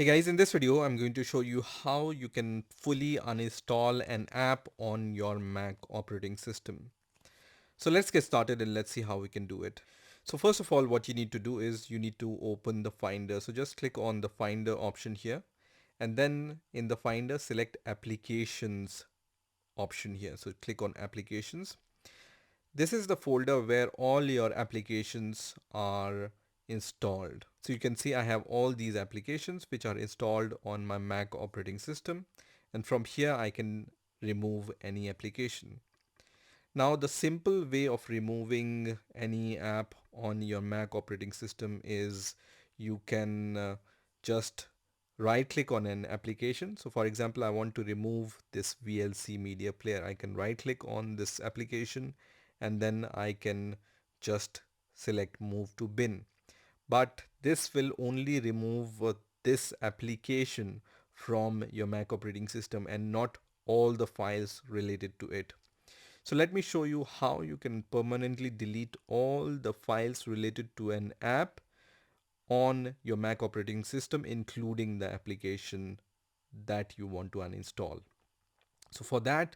Hey guys, in this video, I'm going to show you how you can fully uninstall an app on your Mac operating system. So let's get started and let's see how we can do it. So first of all, what you need to do is you need to open the Finder. So just click on the Finder option here, and then in the Finder, select Applications option here. So click on Applications. This is the folder where all your applications are installed. So you can see I have all these applications which are installed on my Mac operating system, and from here I can remove any application. Now the simple way of removing any app on your Mac operating system is you can just right click on an application. So for example, I want to remove this VLC media player. I can right click on this application and then I can just select move to bin. But this will only remove this application from your Mac operating system and not all the files related to it. So let me show you how you can permanently delete all the files related to an app on your Mac operating system, including the application that you want to uninstall. So for that,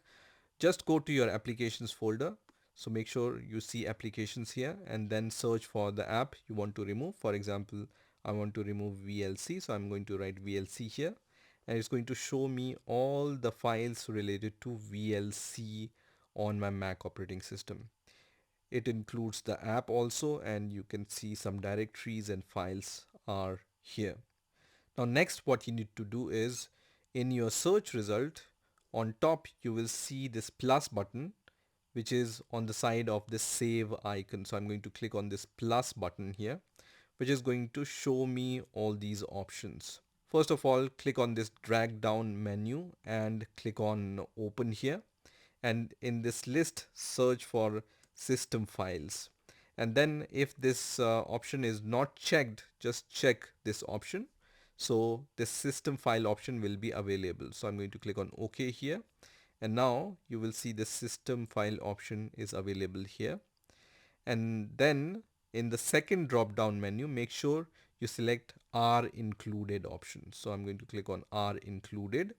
just go to your applications folder. So make sure you see applications here and then search for the app you want to remove. For example, I want to remove VLC. So I'm going to write VLC here and it's going to show me all the files related to VLC on my Mac operating system. It includes the app also, and you can see some directories and files are here. Now next what you need to do is in your search result on top you will see this plus button which is on the side of this save icon. So I'm going to click on this plus button here, which is going to show me all these options. First of all, click on this drag down menu and click on open here, and in this list search for system files, and then if this option is not checked, just check this option, so this system file option will be available. So I'm going to click on OK here, and now you will see the system file option is available here. And then in the second drop down menu, make sure you select are included option. So I'm going to click on are included,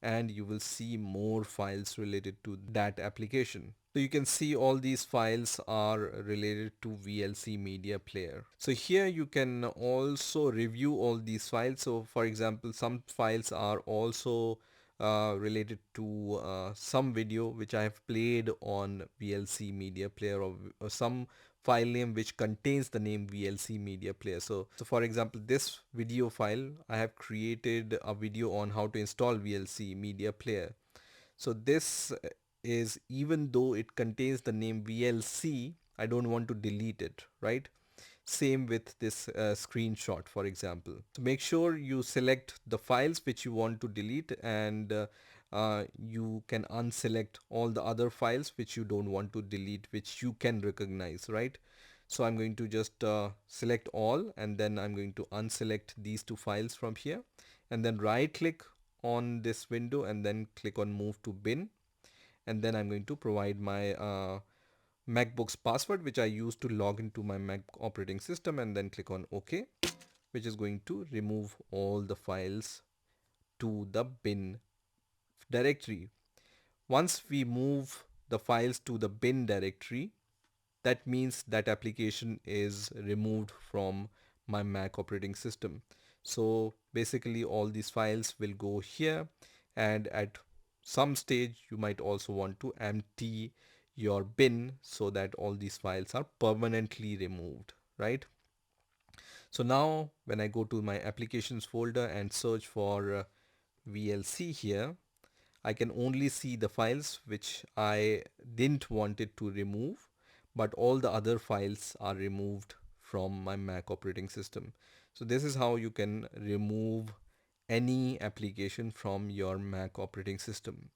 and you will see more files related to that application. So you can see all these files are related to VLC media player. So here you can also review all these files. So for example, some files are also related to some video which I have played on VLC media player, or some file name which contains the name VLC media player. So for example, this video file, I have created a video on how to install VLC media player. So this is, even though it contains the name VLC, I don't want to delete it, right? Same with this screenshot, for example. So make sure you select the files which you want to delete, and you can unselect all the other files which you don't want to delete, which you can recognize, right? So I'm going to just select all, and then I'm going to unselect these two files from here, and then right click on this window and then click on move to bin, and then I'm going to provide my MacBook's password which I use to log into my Mac operating system, and then click on OK, which is going to remove all the files to the bin directory. Once we move the files to the bin directory, that means that application is removed from my Mac operating system. So basically all these files will go here, and at some stage you might also want to empty your bin so that all these files are permanently removed, right? So now when I go to my applications folder and search for VLC here, I can only see the files which I didn't want it to remove, but all the other files are removed from my Mac operating system. So this is how you can remove any application from your Mac operating system.